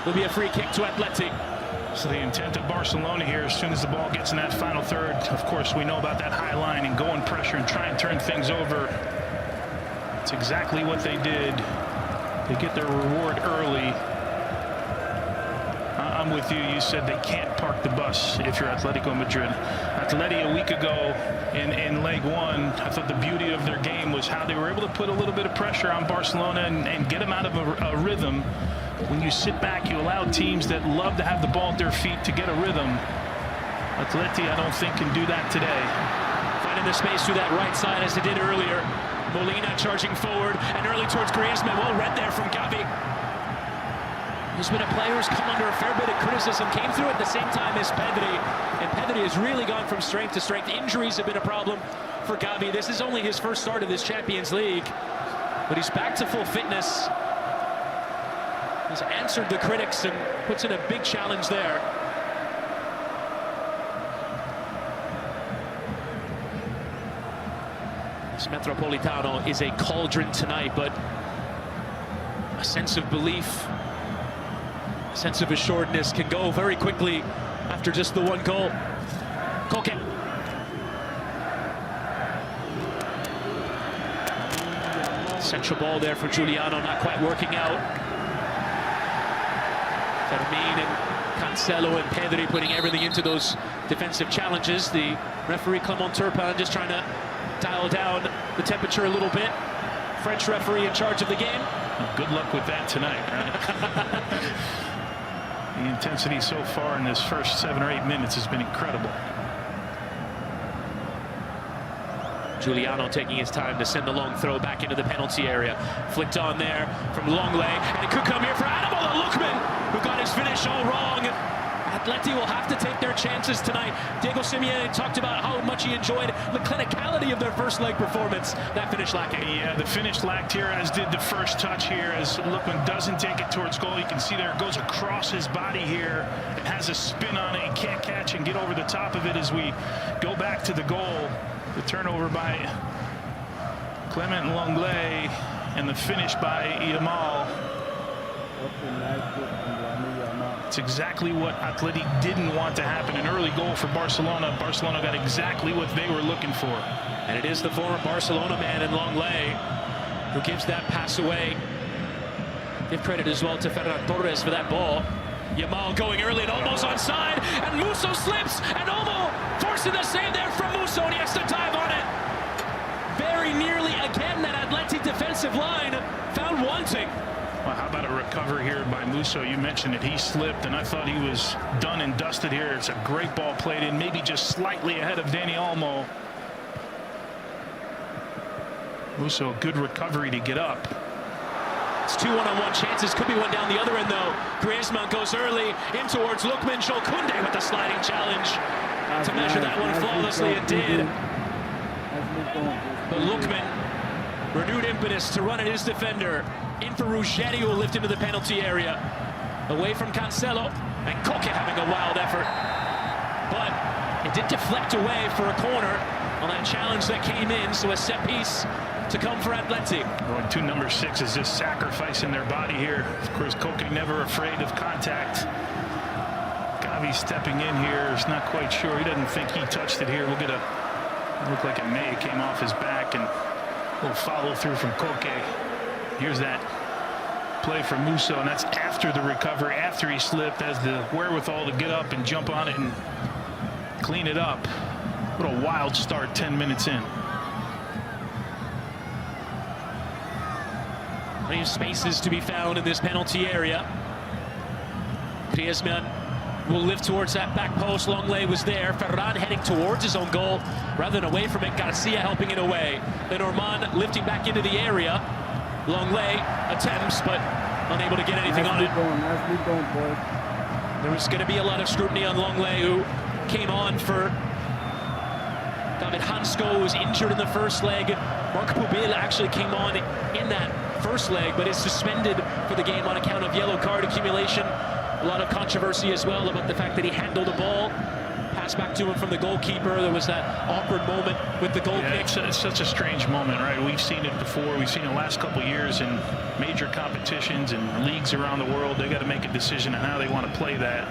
Will be a free kick to Atleti. So the intent of Barcelona here, as soon as the ball gets in that final third, of course we know about that high line and go in pressure and try and turn things over. It's exactly what they did. They get their reward early. I'm with you. You said they can't park the bus if you're Atletico Madrid. Atleti a week ago in leg one, I thought the beauty of their game was how they were able to put a little bit of pressure on Barcelona and get them out of a rhythm. When you sit back, you allow teams that love to have the ball at their feet to get a rhythm. Atleti, I don't think, can do that today. Finding the space through that right side as they did earlier. Molina charging forward and early towards Griezmann. Well read there from Gavi. He's been a player who's come under a fair bit of criticism, came through at the same time as Pedri, and Pedri has really gone from strength to strength. Injuries have been a problem for Gavi. This is only his first start of this Champions League, but he's back to full fitness. He's answered the critics and puts in a big challenge there. This Metropolitano is a cauldron tonight, but a sense of belief, a sense of assuredness can go very quickly after just the one goal. Koke. Central ball there for Giuliano, not quite working out. Fermin and Cancelo and Pedri putting everything into those defensive challenges. The referee Clement Turpin just trying to dial down the temperature a little bit. French referee in charge of the game. Well, good luck with that tonight, right? The intensity so far in this first 7 or 8 minutes has been incredible. Giuliano taking his time to send the long throw back into the penalty area. Flicked on there from Longley, and it could come here for Ademola Lookman, who got his finish all wrong. Atleti will have to take their chances tonight. Diego Simeone talked about how much he enjoyed the clinicality of their first leg performance. That finish lacking. Yeah, the finish lacked here, as did the first touch here, as Lookman doesn't take it towards goal. You can see there it goes across his body here. It has a spin on it. He can't catch and get over the top of it as we go back to the goal. The turnover by Clement Longley and the finish by Yamal. It's exactly what Atleti didn't want to happen. An early goal for Barcelona. Barcelona got exactly what they were looking for. And it is the former Barcelona man in Longley who gives that pass away. Give credit as well to Ferran Torres for that ball. Yamal going early and almost onside, and Musso slips, and Olmo forcing the save there from Musso, and he has to dive on it. Very nearly again, that Atleti defensive line found wanting. Well, how about a recovery here by Musso? You mentioned it. He slipped, and I thought he was done and dusted here. It's a great ball played in, maybe just slightly ahead of Dani Olmo. Musso, good recovery to get up. It's 2 one-on-one chances. Could be one down the other end, though. Griezmann goes early in towards Lookman. Joel Koundé with the sliding challenge to measure that one flawlessly. It did. But Lookman, renewed impetus to run at his defender. In for Ruggeri, who will lift into the penalty area. Away from Cancelo. And Koke having a wild effort. But it did deflect away for a corner on that challenge that came in. So a set piece to come for Atleti. Going to number 6 is just sacrificing their body here. Of course, Koke never afraid of contact. Gavi stepping in here is not quite sure. He doesn't think he touched it here. Look at it looked like it may have came off his back, and a little follow through from Koke. Here's that play from Musso, and that's after the recovery, after he slipped, has the wherewithal to get up and jump on it and clean it up. What a wild start 10 minutes in. Plenty of spaces to be found in this penalty area. Griezmann will lift towards that back post. Longley was there. Ferran heading towards his own goal rather than away from it. Garcia helping it away. Lenormand lifting back into the area. Longley attempts, but unable to get anything on it. There was going to be a lot of scrutiny on Longley, who came on for David Hansko, who was injured in the first leg. Marc Pubil actually came on in that first leg, but is suspended for the game on account of yellow card accumulation. A lot of controversy as well about the fact that he handled the ball pass back to him from the goalkeeper. There was that awkward moment with the goal kick. It's such a strange moment, right? We've seen it before. We've seen it the last couple of years in major competitions and leagues around the world. They got to make a decision on how they want to play that.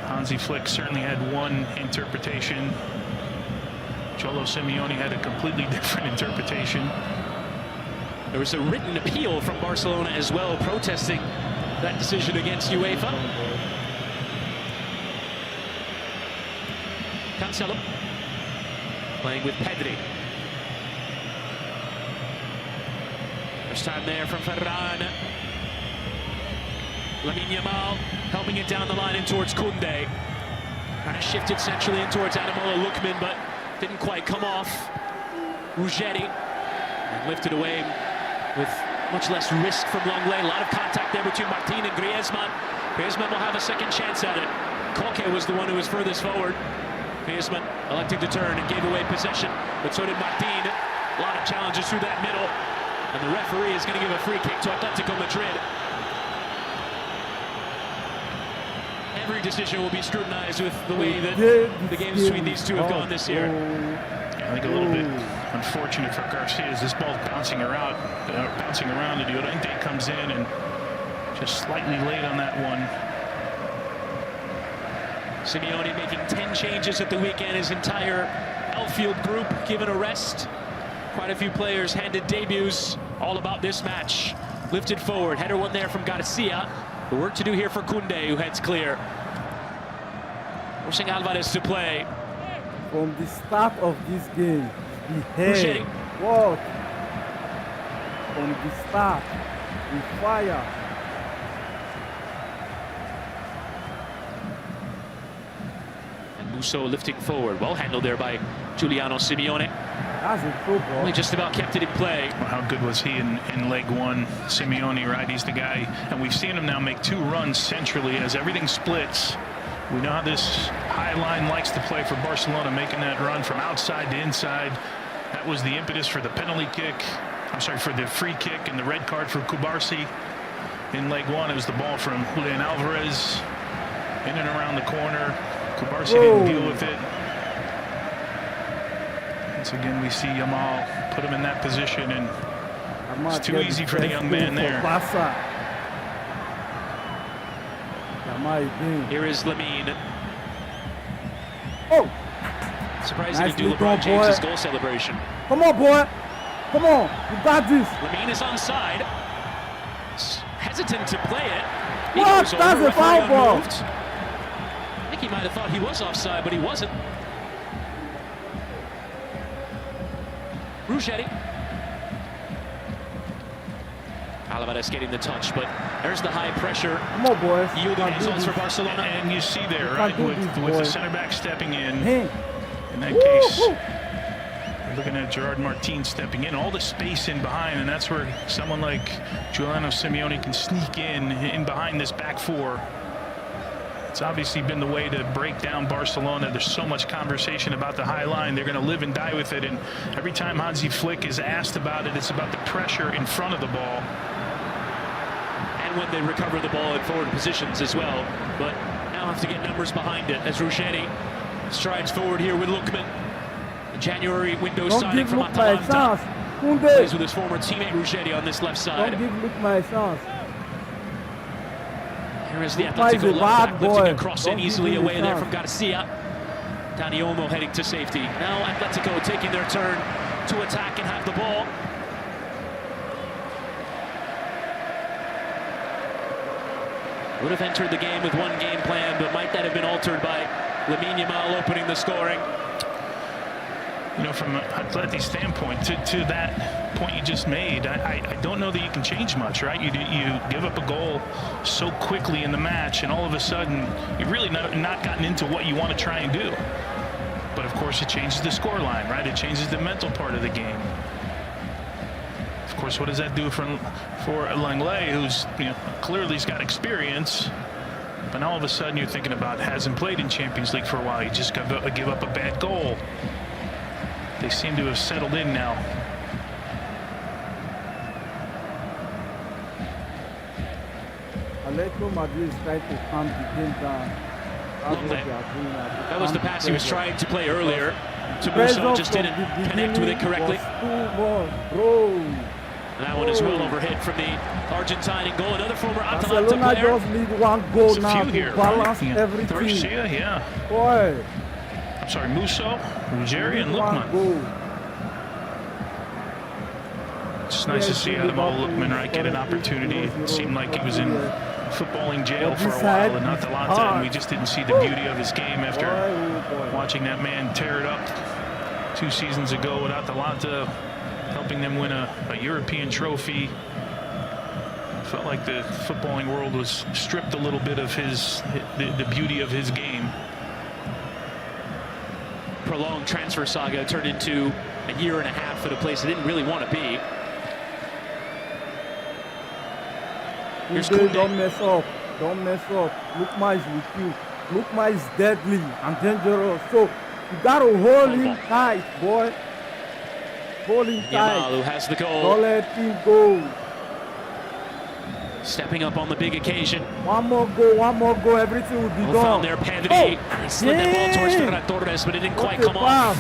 Hansi Flick certainly had one interpretation. Cholo Simeone had a completely different interpretation. There was a written appeal from Barcelona as well, protesting that decision against UEFA. Cancelo playing with Pedri. First time there from Ferran. Lamine Yamal helping it down the line in towards Koundé. Kind of shifted centrally in towards Ademola Lookman, but didn't quite come off. Ruggeri and lifted away with much less risk from Longley. A lot of contact there between Martin and Griezmann. Griezmann will have a second chance at it. Koke was the one who was furthest forward. Griezmann electing to turn and gave away possession, but so did Martin. A lot of challenges through that middle, and the referee is going to give a free kick to Atletico Madrid. Every decision will be scrutinized with the way that the games between these two have gone this year. I think a little bit unfortunate for Garcia as this ball's bouncing around, and Llorente comes in and just slightly late on that one. Simeone making 10 changes at the weekend. His entire outfield group given a rest. Quite a few players handed debuts. All about this match. Lifted forward. Header one there from Garcia. The work to do here for Koundé, who heads clear. Forcing Alvarez to play. From the start of this game, the head, what? From the start, the fire. And Musso lifting forward. Well handled there by Giuliano Simeone. That's a football. Only just about kept it in play. Well, how good was he in leg one? Simeone, right? He's the guy. And we've seen him now make 2 runs centrally as everything splits. We know how this high line likes to play for Barcelona, making that run from outside to inside. That was the impetus for the penalty kick. I'm sorry, for the free kick and the red card for Kubarsi. In leg one, it was the ball from Julian Alvarez in and around the corner. Kubarsi didn't deal with it. Once again, we see Yamal put him in that position, and it's too easy for the young man there. Here is Lamine. Oh! Surprising Nice to do lead, LeBron boy. James's goal celebration. Come on, boy! Come on! You got this! Lamine is onside. Hesitant to play it. He What? goes That's over, a foul referee ball. unmoved. I think he might have thought he was offside, but he wasn't. Ruggeri. Alvarez getting the touch, but there's the high pressure. Come on, boys. Yielding results for Barcelona. And you see there, right, with the center back stepping in. Hey. In that case, you're looking at Gerard Martin stepping in, all the space in behind, and that's where someone like Giuliano Simeone can sneak in behind this back four. It's obviously been the way to break down Barcelona. There's so much conversation about the high line. They're going to live and die with it, and every time Hansi Flick is asked about it, it's about the pressure in front of the ball. And when they recover the ball in forward positions as well. But now have to get numbers behind it as Ruggeri strides forward here with Lookman. The January window Don't signing give from Luke my chance. Atalanta. Koundé. Plays with his former teammate Ruggeri on this left side. Don't give Luke my chance. Here is the Luke is Atletico a left bad back lifting boy. a cross Don't in give easily him away a there chance. from Garcia. Dani Olmo heading to safety. Now Atletico taking their turn to attack and have the ball. Would have entered the game with one game plan, but might that have been altered by Lamine Yamal opening the scoring? You know, from an Atleti standpoint, to that point you just made, I don't know that you can change much, right? You give up a goal so quickly in the match, and all of a sudden, you've really not gotten into what you want to try and do. But of course, it changes the scoreline, right? It changes the mental part of the game. Of course, what does that do for Langley, who's clearly he's got experience, but now all of a sudden you're thinking about hasn't played in Champions League for a while. You just got to give up a bad goal. They seem to have settled in now. Atletico Madrid is trying to calm the game down. Longley. That was the pass he was trying to play earlier to Musso, just didn't connect with it correctly. And that one is well overhit from the Argentine in goal. Another former Atletico Barcelona player. just need one goal There's a now few to here, balance right? everything. Garcia, yeah. Boy, I'm sorry, Musso, Ruggieri, and one Lookman. goal. It's nice to see Adamo Lookman, right, get an opportunity. It seemed like he was in footballing jail for a while in Atalanta, and we just didn't see the beauty of his game after watching that man tear it up 2 seasons ago with Atalanta, helping them win a European trophy. Felt like the footballing world was stripped a little bit of the beauty of his game. Prolonged transfer saga turned into a year and a half at a place I didn't really want to be. Here's Koundé. Don't mess up. Don't mess up. Lukman is with you. Lukman is deadly and dangerous. So you gotta hold him tight, boy. Hold him Yamal, tight. who has the goal. Don't let him go. Stepping up on the big occasion. One more goal, everything will be Well done. found there, Pedri. He slid that ball towards Ferran Torres, but it didn't quite come off.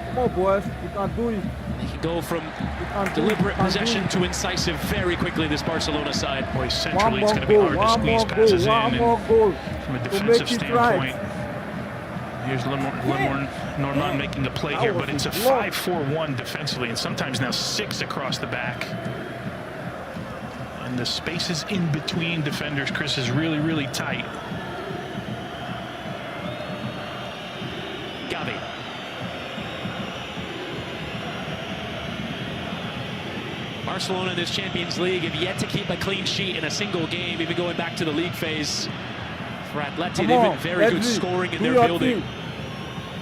Come on, boys. You can do it. They can go from deliberate possession to incisive very quickly, this Barcelona side. Boy, centrally it's going to be hard to squeeze passes in. And from a defensive standpoint, here's Norman making a play here, but it's a 5-4-1 defensively, and sometimes now 6 across the back. And the spaces in between defenders, Chris, is really, really tight. Gavi. Barcelona in this Champions League have yet to keep a clean sheet in a single game, even going back to the league phase. For Atleti, they've been very good scoring in their building.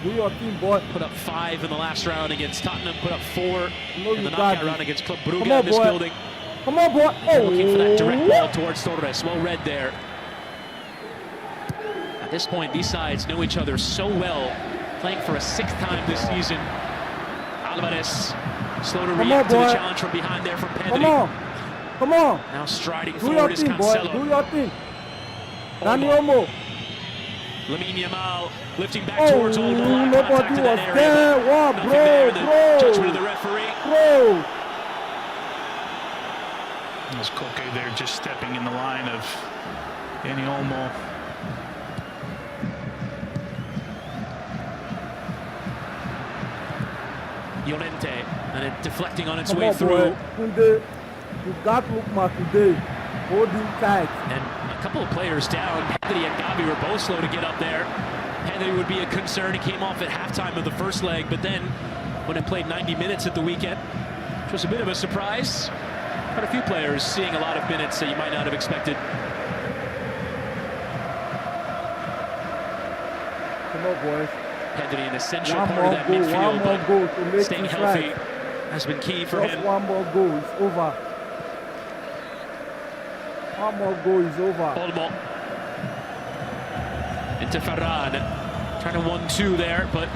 Do your team, boy. Put up 5 in the last round against Tottenham, put up 4 in the got knockout it. round against Club Brugge Come on, in this boy. building. Come on, boy. Looking for that direct ball towards Torres. Well read there. At this point, these sides know each other so well, playing for a 6th time this season. Alvarez slow to react to the challenge from behind there from Pedri. Come on. Come on. Now striding Do forward your is thing, boy. Cancelo. Do your thing. Dani Olmo. Lamine Yamal lifting back towards Olmo. Nobody Contact was in that area. there. Wow, Nothing there. The judgment of the referee. Bro. There's Koke there just stepping in the line of Dani Olmo. Llorente, and it deflecting on its Come way on, through. boy. Koundé, you got Lukman today. Hold him tight. And a couple of players down. Pedri and Gavi were both slow to get up there. Pedri would be a concern. He came off at halftime of the first leg, but then when it played 90 minutes at the weekend, which was a bit of a surprise. Quite a few players seeing a lot of minutes that you might not have expected. Come on, boys. Pedri, an essential One part more of that goal, midfield, one more but goal to make staying this healthy right. has been key for Just him. one more goal, it's over. One more goal is over. Olmo into Ferran, trying to 1-2 there, but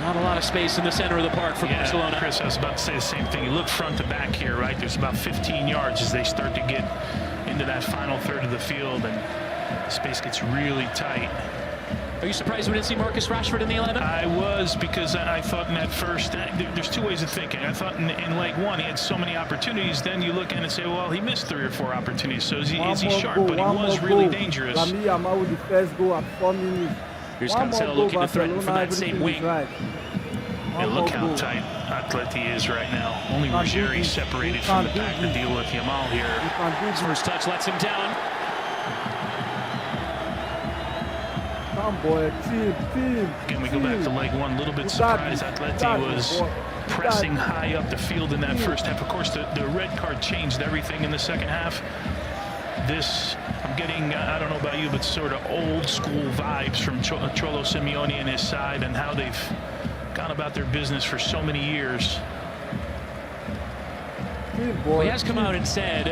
not a lot of space in the center of the park for Barcelona. Chris, I was about to say the same thing. You look front to back here, right? There's about 15 yards as they start to get into that final third of the field, and the space gets really tight. Are you surprised we didn't see Marcus Rashford in the 11? I was, because I thought in that first, there's 2 ways of thinking. I thought in leg 1 he had so many opportunities. Then you look at it and say, well, he missed 3 or 4 opportunities. So is he sharp? But he was really dangerous. Lamine Yamal with the first goal at 4 minutes. Here's Cancelo looking to threaten from that same wing. Right. And look how tight Atleti is right now. Only Ruggieri separated from the back to deal with Yamal here. His first touch lets him down. Come boy, team. Again, we go back to leg 1. A little bit surprised Atleti was pressing high up the field in that first half. Of course, the red card changed everything in the second half. This, I'm getting, I don't know about you, but sort of old school vibes from Cholo Simeone and his side and how they've gone about their business for so many years. Well, he has come out and said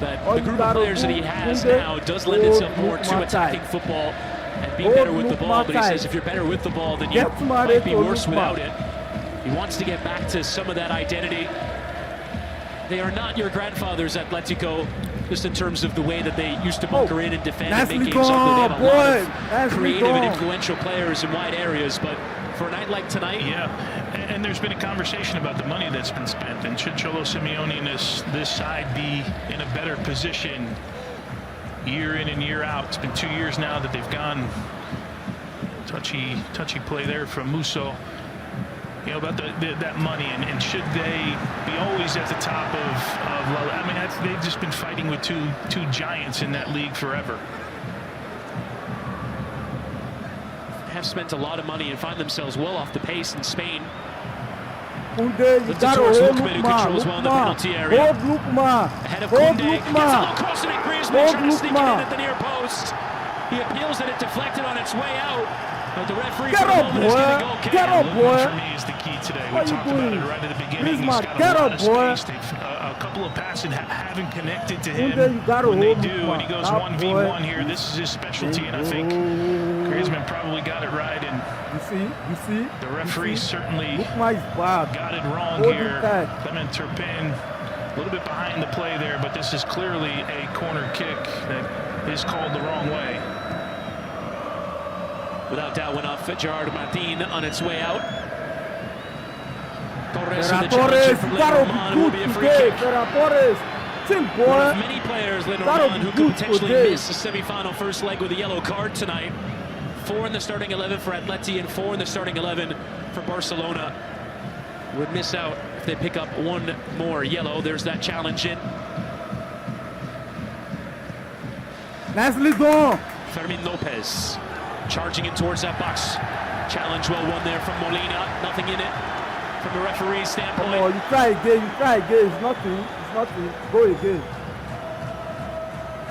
that the group of players that he has now does lend itself more to attacking football and being better with the ball. But he says if you're better with the ball, then you might be worse without it. He wants to get back to some of that identity. They are not your grandfather's Atletico. just in terms of the way that they used to bunker in and defend and make nicely games ugly. They have a lot of Nicely creative and gone. influential players in wide areas, but for a night like tonight, Yeah, and there's been a conversation about the money that's been spent, and should Cholo Simeone and this side be in a better position year in and year out? It's been 2 years now that they've gone touchy play there from Musso. You know, about that money, and should they be always at the top of I mean, they've just been fighting with two giants in that league forever. have spent a lot of money and find themselves well off the pace in Spain. Koundé, you Lifted got to towards hold Lookman, who controls well in the penalty area. Hold Lookman. Ahead of Hold Koundé, gets a Lookman. little cross to make Griezmann, Hold trying to sneak it in Lookman. at the near post. He appeals that it deflected on its way out, but the referee Get for the up, moment is boy. going to go, okay. Get up, boy. For me is the key today. What We you talked about doing? it right at the beginning. Griezmann, He's got get a lot up, of boy. space. A couple of passes haven't connected to him. Koundé, you gotta When they hold do, Lookman. and he goes That 1v1 boy. here, this is his specialty, and I think Griezmann probably got it right, and You see? the referee certainly Lookman is bad. got it wrong Hold here. it tight. Clement Turpin a little bit behind the play there, but this is clearly a corner kick that is called the wrong way. Without doubt, went off Gerard Martin on its way out. Torres with the challenger Torres, from you gotta Lenormand be will good be a free today. kick. Torres, chill, One boy. of many players, Gotta Lenormand, be who could good potentially today. miss the semi-final first leg with a yellow card tonight. 4 in the starting 11 for Atleti and 4 in the starting 11 for Barcelona. Would miss out if they pick up one more yellow. There's that challenge in. Nicely done. Fermin Lopez charging in towards that box. Challenge well won there from Molina. Nothing in it from a referee's Come standpoint. on, you try again. It's nothing. Go again.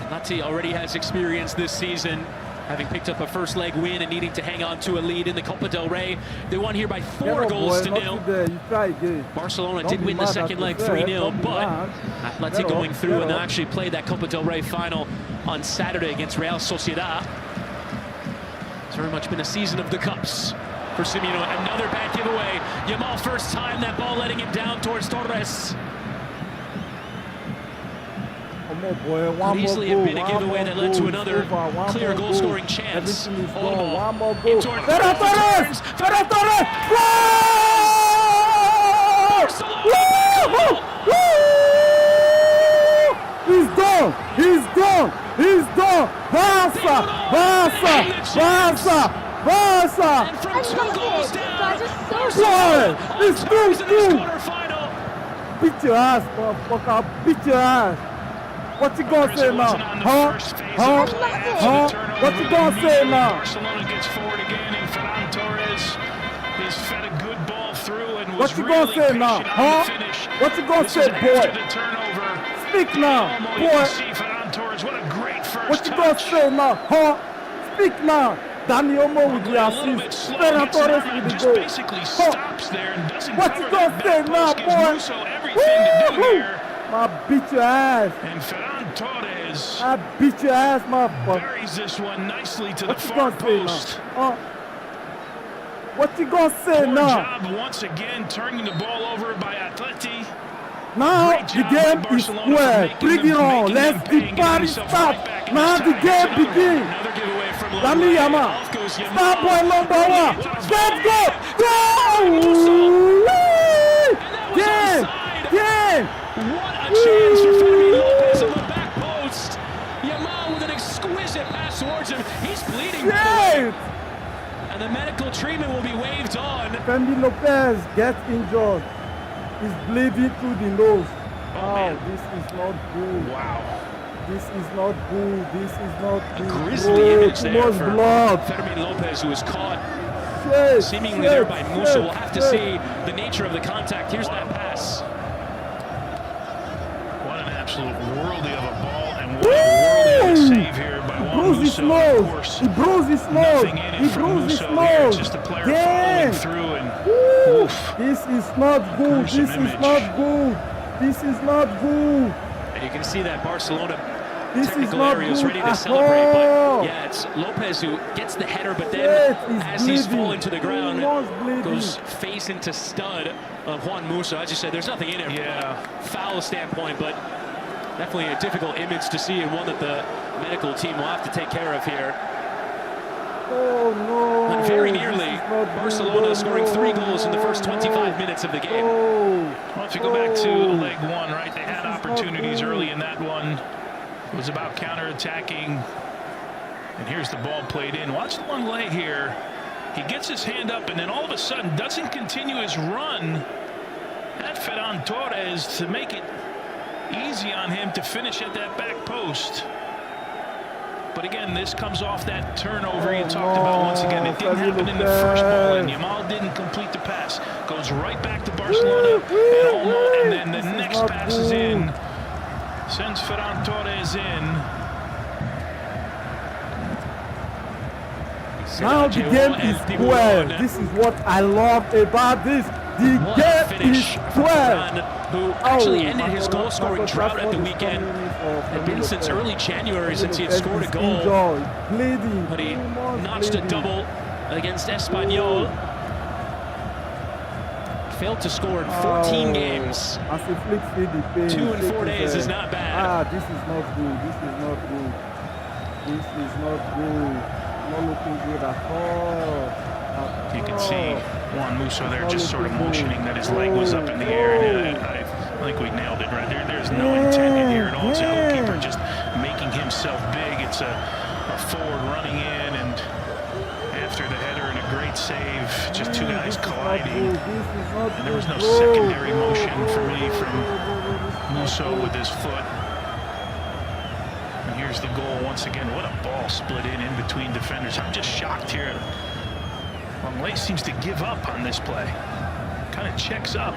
Atleti already has experience this season, having picked up a first leg win and needing to hang on to a lead in the Copa del Rey. They won here by 4 goals to nil. There. You try again. Barcelona Don't did be win the mad second at leg yourself. 3-0, Don't be but mad. Atleti Get going up, through get and up. actually played that Copa del Rey final on Saturday against Real Sociedad. It's very much been a season of the cups for Simeone. Another bad giveaway. Yamal first time, that ball letting him down towards Torres. Come on, boy. One Could easily more have goal. been a One giveaway more that led to goal. another It's over. One clear more goal-scoring chance. Everything is Hold the gone. ball. One more In goal. towards Ferran Torres! Ferran Torres! Goal! Woo! He's done! He's done! He's done! Barca! Barca! Barca! Barca! And from 2 goals down, Boy! It's Torres in this 2-2! quarterfinal. Beat your ass, motherfucker! Beat your ass! What you gonna say now? Huh? Huh? What you gonna say now? Barcelona gets forward again, and Ferran Torres is fed a good ball through and was What you gonna really say now? patient on Huh? the finish. What you gonna This say, is after boy? the turnover. Speak now, Almo, you boy! can see Ferran Torres, what a great first What you gonna touch. say now? Huh? Speak now! Danny Olmo with the A little bit assist. slow, Ferran gets Torres an arm with and the just goal. basically Huh? stops there and doesn't What cover you gonna that say back now, post, gives boy? Musso everything to do Woo-hoo! here. I beat your ass. And Ferran Torres I beat your ass, motherfucker. buries this one nicely to the What you far gonna say post. now? Huh? What you gonna say Poor now? job once again turning the ball over by Atleti. Now Great the job game by is Barcelona square. for Bring making it them- on. making Let's them the pay and party getting themselves start. right back in Now this the tie. game It's another begins. Another giveaway from Dami Lopez. Yamal. Off goes Yamal. Star boy number one. Let's go. And Go. that was Game. offside. Game. What a chance for Fermin Lopez on the back post. Yamal with an exquisite pass towards him. He's bleeding, by the way. Shit. And the medical treatment will be waived on. Fermin Lopez gets injured. He's bleeding through the nose. Wow, man. this is not good. Wow. This is not good. This is not A good. grisly image too there much for blood. Fermin Lopez, who was caught Shit, seemingly shit, there by Musso. shit, We'll have to shit. see the nature of the contact. Here's that pass. What an absolute worldie of a ball, and what a worldie of a save here by Juan Bruised his Musso. Of nose. course, He bruised his nose. nothing in He it from bruised his Musso here. nose. Just a player Damn. following through, and Woo. oof. This is not good. Gruesome This is image. not good. This is not good. And you can see that Barcelona This is technical not area is good ready to at celebrate. all. But yeah, it's Lopez who gets the header, but Shit, then he's as he's bleeding. falling to the ground, He was bleeding. goes face into stud of Juan Musso. As you said, there's nothing in it Yeah. from a foul standpoint, but Definitely a difficult image to see, and one that the medical team will have to take care of here. Oh no! But very nearly, Barcelona scoring 3 goals in the first 25 minutes of the game. Well, if you go back to leg one, right, they had opportunities early in that one. It was about counter-attacking. And here's the ball played in. Watch Longley here. He gets his hand up and then all of a sudden doesn't continue his run at Ferran Torres to make it easy on him to finish at that back post. But again, this comes off that turnover you talked about once again. It didn't happen in the first ball, and Yamal didn't complete the pass. Goes right back to Barcelona, and then the next pass is in. Sends Ferran Torres in. Now the game is 12. This is what I love about this. The game is 12. Who actually ended his goal-scoring drought at the weekend. Had been since early January since he had scored a goal. But he notched a double against Espanyol. Failed to score in 14 games. 2 in 4 days is not bad. This is not good. This is not good. This is not good. Not looking good at all. You can see Juan Musso there just sort of motioning that his leg was up in the air. And I think we nailed it right there. There's no intent in here at all. It's a goalkeeper just making himself big. It's a forward running in, and after the header and a great save, just two guys colliding. And there was no secondary motion for me from Musso with his foot. And here's the goal once again. What a ball split in between defenders. I'm just shocked here. Longley seems to give up on this play. Kind of checks up.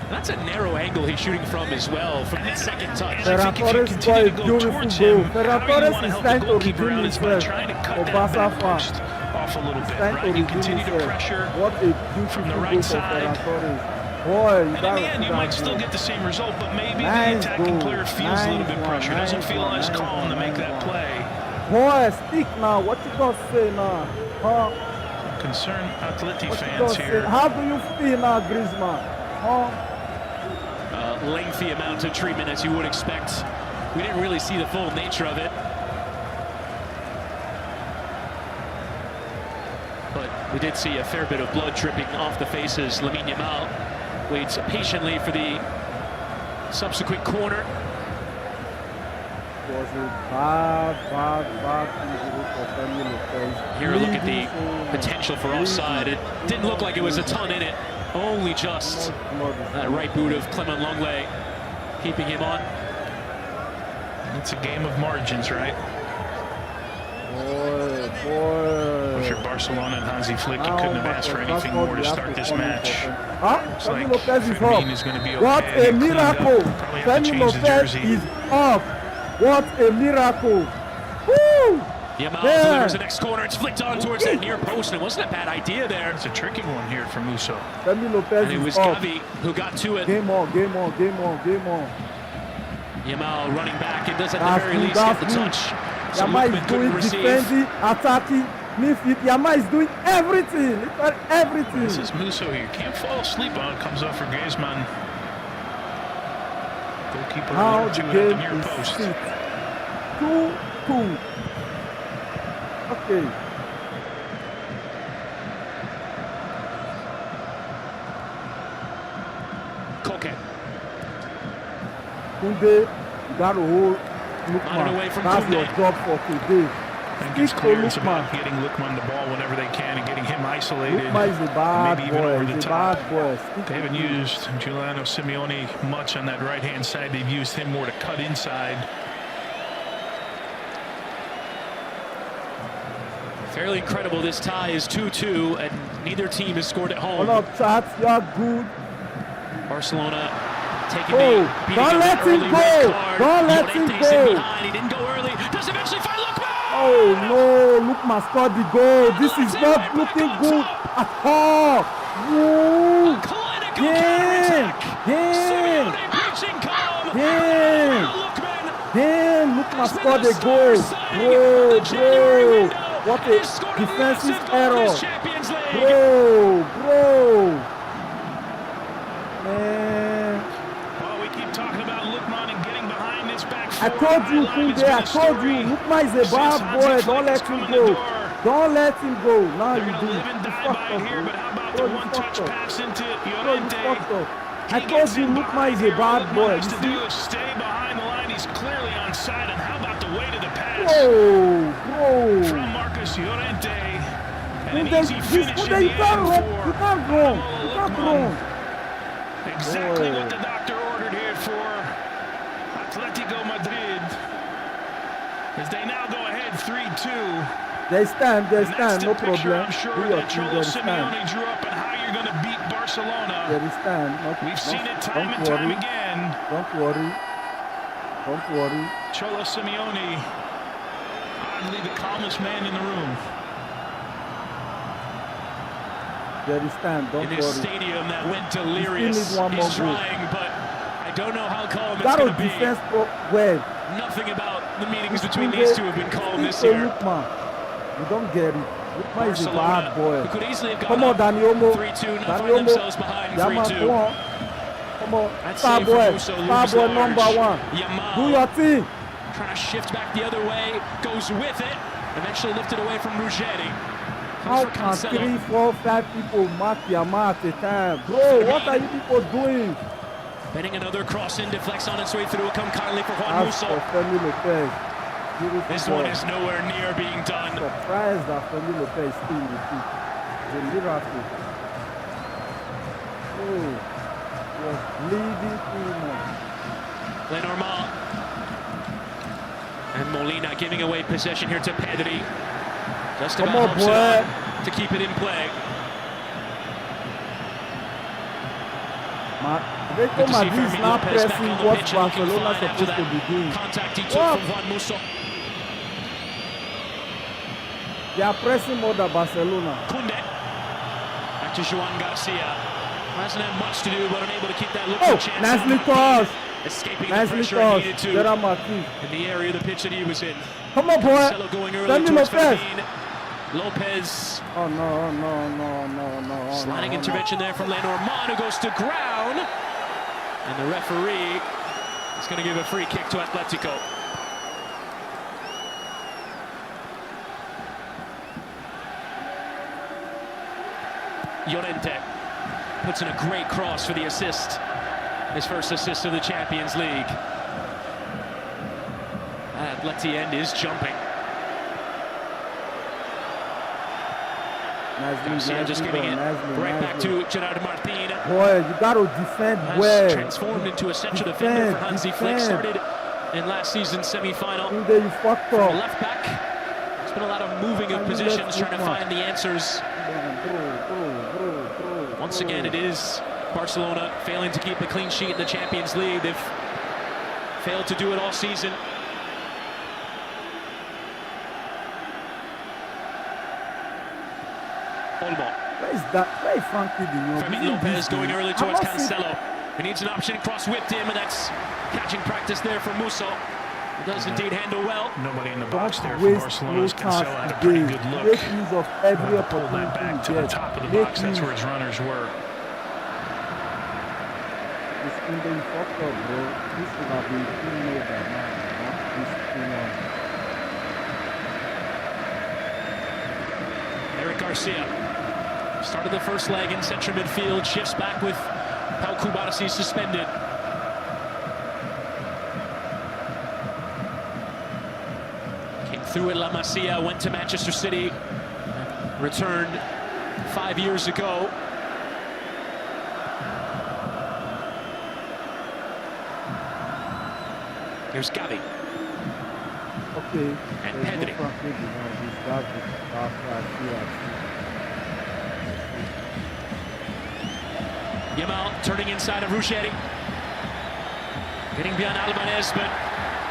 That's a narrow angle he's shooting from as well, from the second touch. I think if you continue to go towards him, how do you want to help the goalkeeper out is by trying to cut that back post off a little bit, right? You continue to pressure from the right side. And in the end, you might still get the same result, but maybe the attacking player feels a little bit pressure, doesn't feel as calm to make that play. Boy, speak now. What you got to say now? Huh? Concerned Atleti fans here. How do you feel now, Griezmann? Huh? Lengthy amount of treatment, as you would expect. We didn't really see the full nature of it. But we did see a fair bit of blood dripping off the faces. Lamine Yamal waits patiently for the subsequent corner. Was a bad Here a look at the potential for offside. It didn't look like it was a ton in it. Only just that right boot of Clement Longley keeping him on. It's a game of margins, right? Boy. If you're Barcelona and Hansi Flick, you couldn't have asked for anything more to start this match. Looks like Fermin is going to be okay. What a miracle! Fermin Lopez is off. What a miracle! Woo! Yamal delivers the next corner. It's flicked on towards that near post. And it wasn't a bad idea there. It's a tricky one here for Musso. Fermin Lopez and it was Gavi who got to it. Game on. Yamal running back and does at the very least get the touch. So Yamal is doing defending, attacking, midfield. Yamal is doing everything. Everything. This is Musso here. Can't fall asleep on it. Comes off for Griezmann. Goalkeeper now to the it game at the near is post. 2-2. Okay. Koke. Koundé, you got to hold Lookman. That's your job for today. I think it's clear it's about getting Lookman the ball whenever they can and getting him isolated. Lookman is a bad maybe even boy. over the top. They haven't used Giuliano Simeone much on that right-hand side. They've used him more to cut inside. Fairly incredible. This tie is 2-2, and neither team has scored at home. Hold up, Chats. You're good. Barcelona taking don't let him go. Don't let him go. He didn't go early. Does eventually find Lookman. Oh no! Lookman scored the goal. This is not looking good at all. Woo! Lookman scored the goal. Bro. What a defensive error. Bro. Man. Well, we keep talking about Lookman and getting I told you, Kunde, I told you. Lukman is a bad boy. Don't let him go. Don't let him go. Now you do. Live and die by it here, but how about the one-touch pass into Llorente? I told you, Lukman is a bad boy. To do is stay behind the line. He's clearly onside. And how about the way to the pass from Marcus Llorente? And an easy finish in the end for you can't run. You can't run. Exactly what the doctor ordered here for Atletico Madrid. As they now go ahead 3-2. There's time, no problem. I'm sure that Cholo Simeone drew up and how you're going to beat Barcelona. There is time. We've seen it time and time again. Don't worry. Don't worry. Cholo Simeone, oddly the calmest man in the room. There is time, don't worry. In this stadium that went delirious, he's trying, but I don't know how calm it's going to be. Defense Nothing about the meetings between these two have been calm this year. You don't get it. Lukman is a bad boy. Who could easily have Come on, Daniomo. 3-2, now find themselves behind 3-2. Come on. Star boy number one. Yamal, do your thing. Trying to shift back the other way, goes with it. Eventually lifted away from Ruggeri. How can 3, 4, 5 people mark Yamal at a time? Bro, what are you people doing? Betting another cross in, deflects on its way through. Come kindly for Juan Musso. This one is nowhere near being done. Surprised that Femi Lopez is still in the team. It's a miracle. Oh, was bleeding too much. Lenormand. And Molina giving away possession here to Pedri. Just about helps it to keep it in play. Atletico Madrid is now pressing what Barcelona is supposed to be doing. Contact he took from Juan Musso. They are pressing more than Barcelona. Kunde. Back to Joan Garcia. Hasn't had much to do, but unable to keep that looking chance. Nicely tossed. Escaping the pressure he needed to in the area of the pitch that he was in. Come on, boy. Cancelo going early towards Lopez. Lopez. Oh, no. Sliding intervention there from Lenormand, who goes to ground. And the referee is going to give a free kick to Atletico. Llorente puts in a great cross for the assist. His first assist of the Champions League. Atleti end is jumping. Garcia just giving it right back to Gerard Martin. Boy, you got to defend well. Transformed into a central defender for Hansi Flick. Started in last season's semi-final. You fucked up. Left back. There's been a lot of moving of positions, trying to find the answers. Once again, it is Barcelona failing to keep a clean sheet in the Champions League. They've failed to do it all season. Olmo. Where is that? Where is Frankie de Jong? Fermin Lopez going early towards Cancelo. He needs an option, cross whipped him, and that's catching practice there for Musso. He does indeed handle well. Nobody in the box there for Barcelona's Cancelo had a pretty good look. Make use of every pull that back to the top of the box. That's where his runners were. This thing they fucked up, bro. This should have been teammate by now. Eric Garcia started the first leg in central midfield, shifts back with Pau Cubarsí suspended. Came through at La Masia, went to Manchester City, returned 5 years ago. Here's Gavi. Okay. And Pedri. Yamal turning inside of Ruggeri. Getting beyond Albanese, but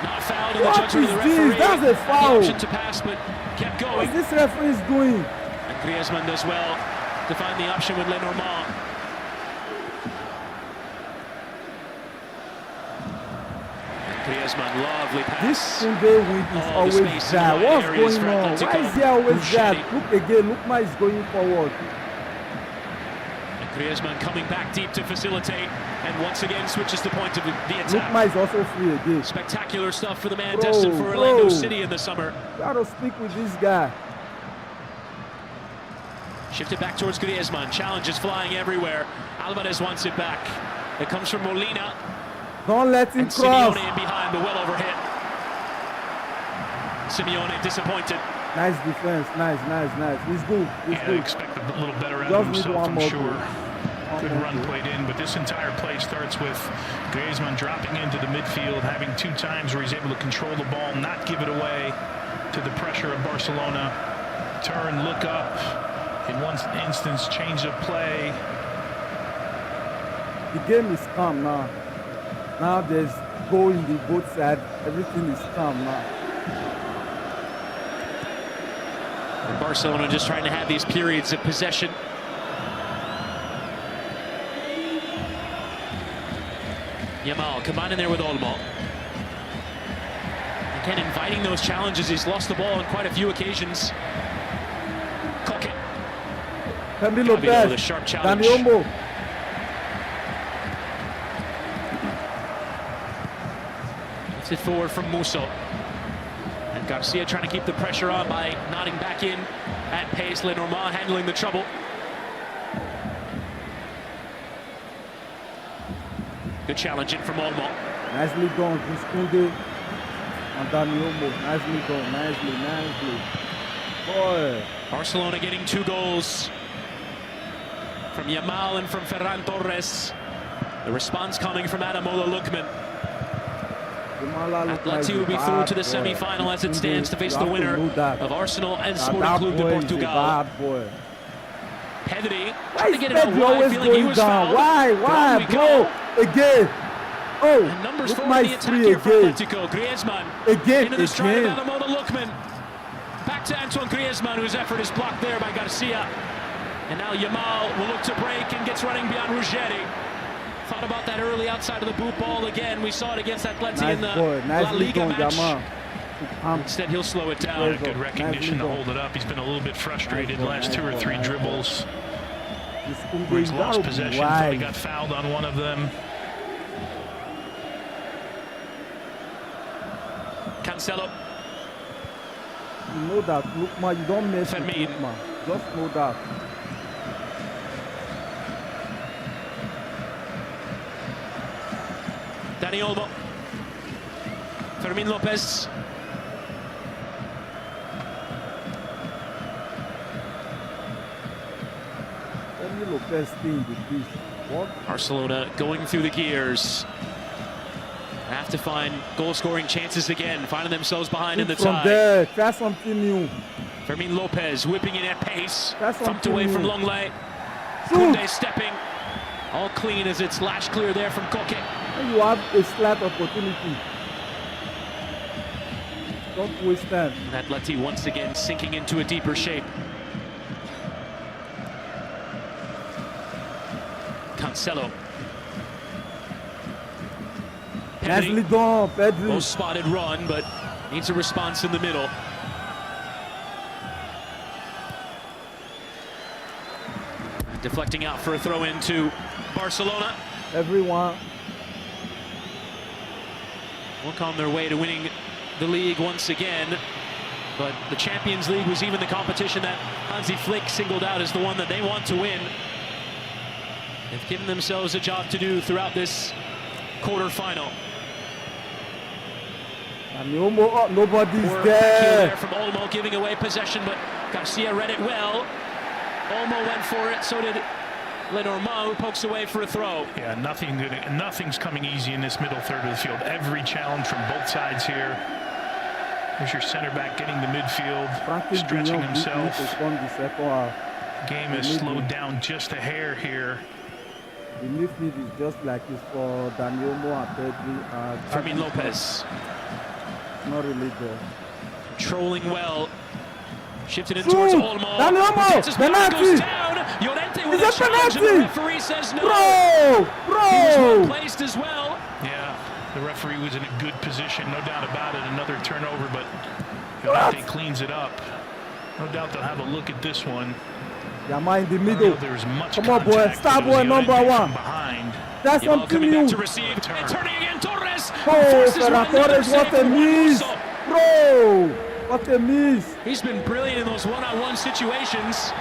not fouled in the judgment of the referee. That's a foul. Option to pass, but kept going. What's this referee doing? And Griezmann does well to find the option with Lenormand. Griezmann, lovely pass. This Sunday week is always that. What's going on? Why is he always that? Look again, Lukman is going forward. And Griezmann coming back deep to facilitate, and once again switches the point of the attack. Lukman is also free again. Spectacular stuff for the man destined for Orlando City in the summer. Gotta speak with this guy. Shifted back towards Griezmann. Challenges flying everywhere. Alvarez wants it back. It comes from Molina. Don't let him And cross. Simeone in behind, but well overhit. Simeone disappointed. Nice defense. Nice. He's good. He's Yeah, I good. expect a little better out Just of need himself, one I'm more sure. goal. Good run played in, but this entire play starts with Griezmann dropping into the midfield, having 2 times where he's able to control the ball, not give it away to the pressure of Barcelona. Turn, look up. In one instance, change of play. The game is calm now. Now there's goal in the both sides. Everything is calm now. And Barcelona just trying to have these periods of possession. Yamal combining there with Olmo. Again, inviting those challenges. He's lost the ball on quite a few occasions. Koke. Camilo With a Lopez. sharp challenge. Dani Olmo. Lifts it forward from Musso. And Garcia trying to keep the pressure on by nodding back in at pace. Lenormand handling the trouble. Good challenge in from Olmo. Nicely done. Kunde and Dani Olmo. Nicely done. Nicely. Boy. Barcelona getting 2 goals from Yamal and from Ferran Torres. The response coming from Ademola Lookman. Atletico will be through to the semi-final as it stands to face the winner of Arsenal and Sporting Club de Portugal. Pedri trying to get it out wide, feeling he was fouled. Why, bro? Again. Oh, And numbers look 4 my in the attack free here for again. Atletico. Griezmann Again. into the stride of Ademola Lookman. Back to Antoine Griezmann, whose effort is blocked there by Garcia. And now Yamal will look to break and gets running beyond Ruggeri. Thought about that early outside of the boot ball again. We saw it against Atleti in the La Liga match. Instead, he'll slow it down. Yeah, good recognition to hold it up. He's been a little bit frustrated the last 2 or 3 dribbles where he's lost possession. Thought he got fouled on one of them. Cancelo. You know that, Lukman, you don't mess with Fermin. Lukman. Just know that. Dani Olmo. Fermin Lopez. Fermin Lopez stay in the pitch. What? Barcelona going through the gears. Have to find goal-scoring chances again, finding themselves behind in the From tie. there, try something new. Fermin Lopez whipping in at pace. That's Thumped something away from new. Longley. Shoot. Koundé stepping. All clean as it's lashed clear there from Koke. When you have a slight opportunity, don't waste time. And Atleti once again sinking into a deeper shape. Cancelo. Nicely done, Pedri. Well spotted run, but needs a response in the middle. Deflecting out for a throw into Barcelona. Everyone. Look on their way to winning the league once again. But the Champions League was even the competition that Hansi Flick singled out as the one that they want to win. They've given themselves a job to do throughout this quarterfinal. And Olmo, nobody's Poor there. there from Olmo, giving away possession, but Garcia read it well. Olmo went for it, so did Lenormand, who pokes away for a throw. Yeah, nothing's coming easy in this middle third of the field. Every challenge from both sides here. There's your center back getting the midfield, stretching himself. Game has slowed down just a hair here. The midfield is just like it's for Dani Olmo and Pedri. Fermin Lopez. Not really there. Controlling well. Shifted in towards Olmo. Dani Olmo! Penalty! Goes down. Llorente with a challenge, and the referee says no. Bro! He was well placed as well. Yeah, the referee was in a good position, no doubt about it. Another turnover, but Llorente cleans it up. No doubt they'll have a look at this one. Yamal in the middle. There's much Come on, boy. Star boy number one. Behind. That's something new. To receive. And turning again, Torres. Oh, Ferran Torres, what a miss. Bro, what a miss. He's been brilliant in those one-on-one situations.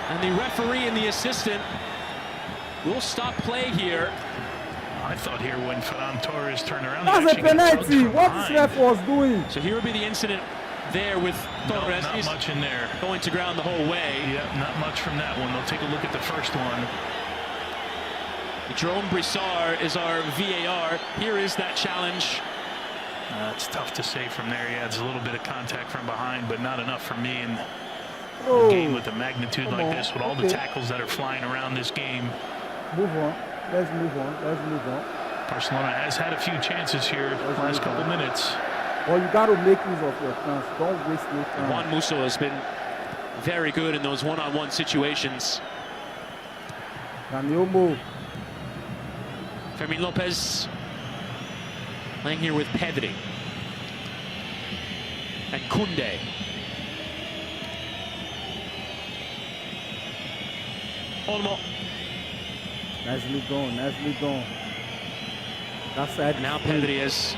And the referee and the assistant will stop play here. I thought here when Ferran Torres turned around. That's a penalty. What this ref was doing. So here would be the incident there with Torres. No, not much in there. Going to ground the whole way. Yeah, not much from that one. They'll take a look at the first one. Jerome Brissard is our VAR. Here is that challenge. It's tough to say from there. He adds a little bit of contact from behind, but not enough for me in a game with a magnitude like this, with all the tackles that are flying around this game. Move on. Let's move on. Let's move on. Barcelona has had a few chances here the last couple minutes. Well, you got to make use of your chance. Don't waste no time. Juan Musso has been very good in those one-on-one situations. Daniomo. Fermin Lopez playing here with Pedri and Koundé. Olmo. Nicely gone, nicely gone. That's it. Now Pedri has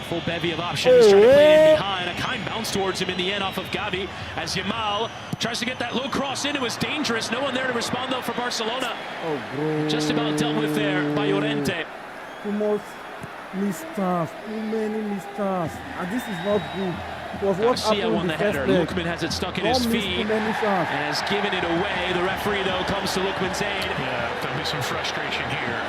full bevy of options, trying to play in behind. A kind bounce towards him in the end off of Gavi as Yamal tries to get that low cross in. It was dangerous. No one there to respond though for Barcelona. Oh, bro. Just about dealt with there by Llorente. Too much missed chance, too many missed chance, and this is not good. Because what happened won the header. Lookman has it stuck in his feet and has given it away. The referee though comes to Lookman's aid. Yeah, there'll be some frustration here.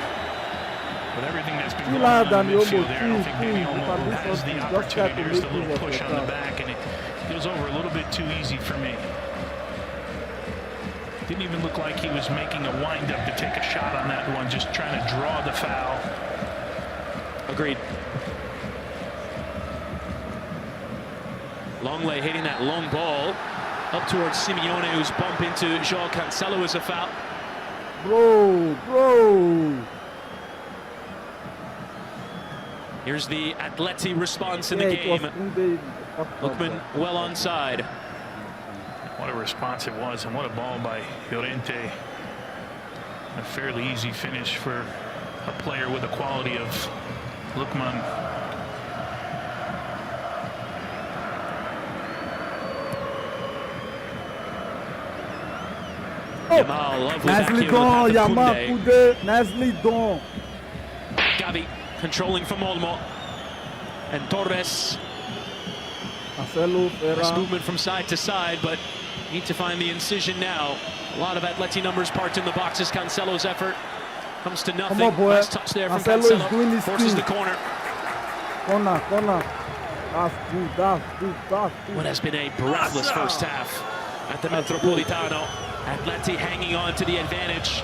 With everything that's been going on in the midfield there, I don't think maybe Olmo has the opportunity. There's a little push on the back, and it goes over a little bit too easy for me. Didn't even look like he was making a wind-up to take a shot on that one, just trying to draw the foul. Agreed. Longley hitting that long ball up towards Simeone, whose bump into João Cancelo is a foul. Bro. Here's the Atleti response in the game. Lookman well onside. What a response it was, and what a ball by Llorente. A fairly easy finish for a player with the quality of Lookman. Yamal, lovely nicely gone, Yamal, nicely gone. Gavi controlling from Olmo. And Torres. Marcelo, Nice movement from side to side, but need to find the incision now. A lot of Atleti numbers parked in the boxes. Cancelo's effort comes to nothing. Come on, boy. Nice touch there Marcelo from Cancelo. is doing his Forces thing. the corner. Corner. That's good. What has been a breathless first half at the Metropolitano. Atleti hanging on to the advantage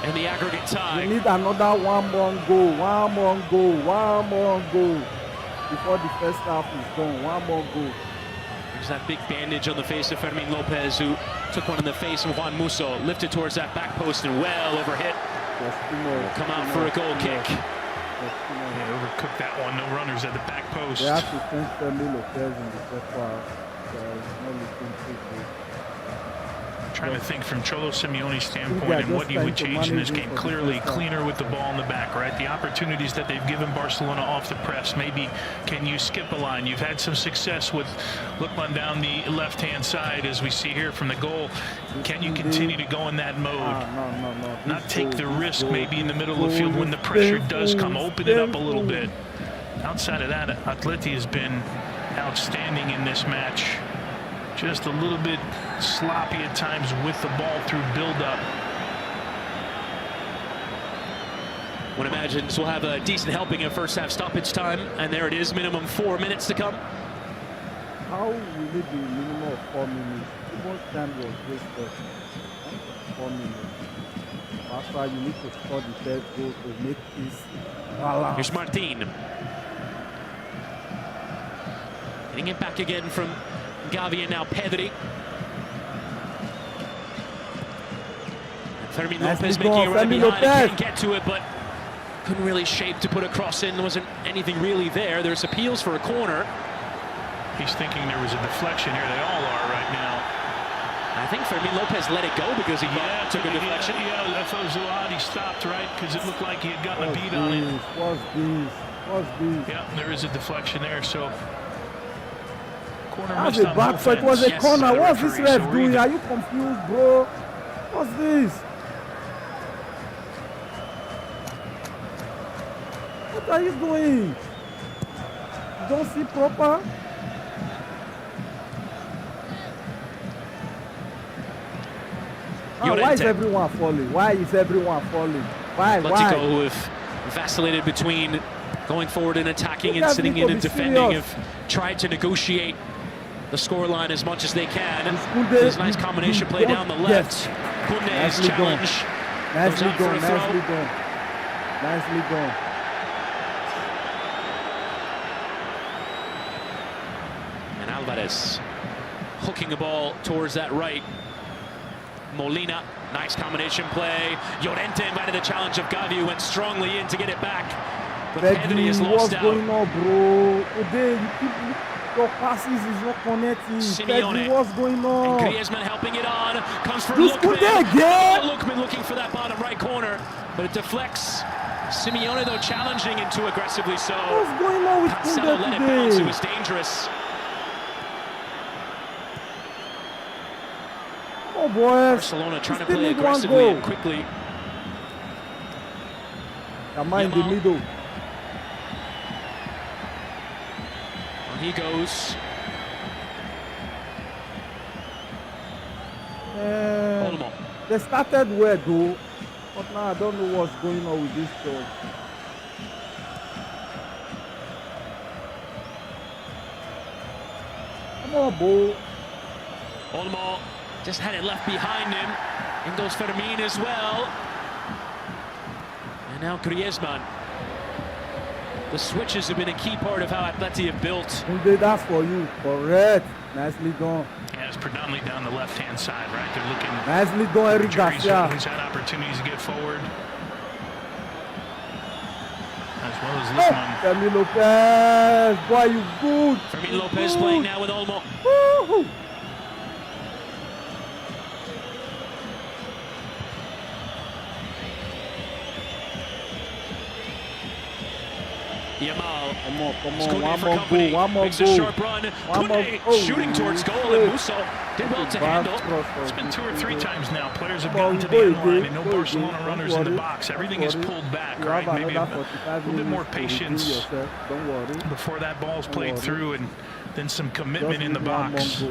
and the aggregate tie. We need another one more goal. Before the first half is done, one more goal. There's that big bandage on the face of Fermin Lopez, who took one in the face of Juan Musso, lifted towards that back post and well overhit. Will come out for a goal kick. Yeah, overcooked that one. No runners at the back post. They have to send Fermin Lopez in the first half. It's not looking too good. Trying to think from Cholo Simeone's standpoint and what you would change in this game. Clearly cleaner with the ball in the back, right? The opportunities that they've given Barcelona off the press. Maybe can you skip a line? You've had some success with Lookman down the left-hand side, as we see here from the goal. Can you continue to go in that mode? No. Not take the risk maybe in the middle of the field when the pressure does come. Open it up a little bit. Outside of that, Atleti has been outstanding in this match. Just a little bit sloppy at times with the ball through build-up. One imagines we'll have a decent helping of first half stoppage time, and there it is, minimum 4 minutes to come. How will it be minimum of 4 minutes? Too much time was wasted. 4 minutes. After you need to score the third goal to make this balance. Here's Martin. Getting it back again from Gavi and now Pedri. Fermin Lopez making it right behind. Can't get to it, but couldn't really shape to put a cross in. There wasn't anything really there. There's appeals for a corner. He's thinking there was a deflection here. They all are right now. I think Fermin Lopez let it go because he took a deflection. Yeah, I thought it was a little odd. He stopped, right? Because it looked like he had gotten a beat on it. What's this? Yeah, there is a deflection there, so corner That's missed a on back both foot. It was a ends. corner. What's this Referee, ref so doing? Are you confused, bro? What's this? What are you doing? You don't see proper? Why is everyone falling? Why is everyone falling? Why? Atletico, who have vacillated between going forward and attacking and sitting in and defending, have tried to negotiate the scoreline as much as they can. There's nice combination play down the left. Kunde's challenge. Nicely done. Nicely done. And Alvarez hooking the ball towards that right. Molina, nice combination play. Llorente invited the challenge of Gavi, who went strongly in to get it back. But Pedri is lost out. What's going on, bro? Today, your passes is not connecting. Simeone, what's going on? And Griezmann helping it on. Comes for Just Lookman. Again. Lookman looking for that bottom right corner, but it deflects. Simeone, though, challenging and too aggressively so. What's going on with Cancelo let it bounce. It was dangerous. Oh, boys. Barcelona trying to play aggressively and quickly. Yamal in the middle. On he goes. Olmo. They started well, though. But now I don't know what's going on with this dog. Come on, Bo. Olmo just had it left behind him. In goes Fermin as well. And now Griezmann. The switches have been a key part of how Atleti have built. That's for you. Correct. Nicely done. Yeah, it's predominantly down the left-hand side, right? They're looking. Nicely done, Eric Garcia. Who's had opportunities to get forward. As well as Lookman. Fermin Lopez. Boy, you good. Fermin Lopez playing now with Olmo. Woo-hoo. Yamal. Come on. One more Makes goal. a sharp run. Kunde shooting towards goal, and Musso did well to handle. It's been 2 or 3 times now. Players have gotten to the end line and no Barcelona runners in the box. Everything is pulled back, right? Maybe a little bit more patience before that ball's played through, and then some commitment in the box.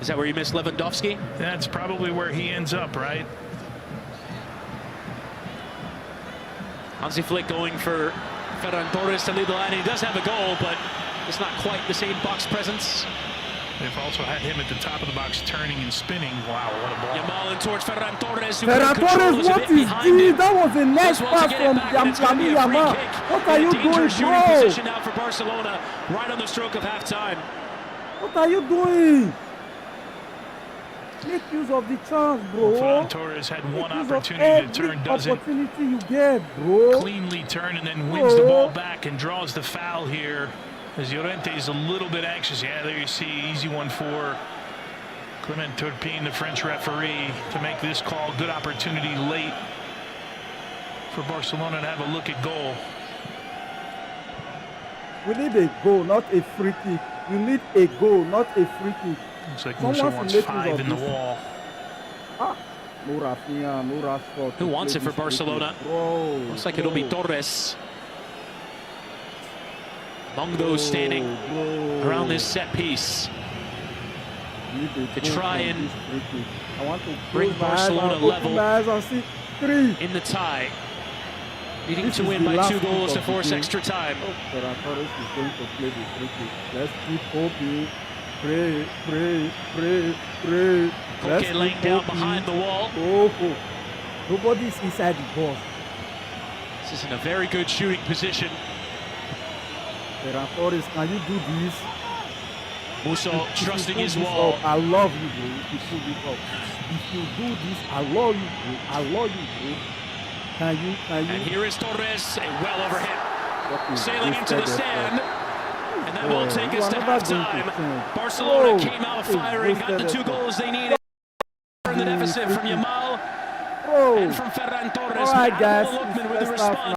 Is that where you missed Lewandowski? That's probably where he ends up, right? Hansi Flick going for Ferran Torres to lead the line. He does have a goal, but it's not quite the same box presence. They've also had him at the top of the box turning and spinning. Wow, what a ball. Yamal in towards Ferran Torres. Ferran Torres, what is this? That was a nice pass from Yamal. What are you doing, bro? Position now for Barcelona, right on the stroke of halftime. What are you doing? Make use of the chance, bro. Ferran Torres had one opportunity to turn, doesn't opportunity you get, bro. Cleanly turn and then wins the ball back and draws the foul here. As Llorente is a little bit anxious. Yeah, there you see, easy one for Clement Turpin, the French referee, to make this call. Good opportunity late for Barcelona to have a look at goal. We need a goal, not a free kick. You need a goal, not a free kick. Looks like Musso wants 5 in the wall. No Rafinha, no Rashford. Who wants it for Barcelona? Looks like it'll be Torres. Among those standing around this set piece to try and bring Barcelona level in the tie. Needing to win by 2 goals to force extra time. Let's keep hoping. Pray. Koke laying down behind the wall. Nobody's inside the box. This is in a very good shooting position. Ferran Torres, can you do this? Musso trusting his wall. I love you, bro. If you pull this up. If you do this, I love you, bro. I love you, bro. Can you? And here is Torres, a well overhit. Sailing into the stand. And that will take us to halftime. Barcelona came out firing, got the 2 goals they needed. open the deficit from Yamal and from Ferran Torres. All right, guys. Lookman with the response.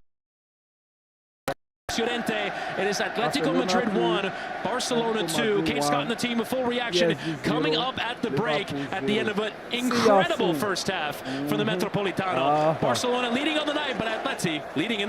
It is Atletico Madrid 1, Barcelona 2. Kate Scott and the team, a full reaction coming up at the break at the end of an incredible first half for the Metropolitano. Barcelona leading on the night, but Atleti leading in the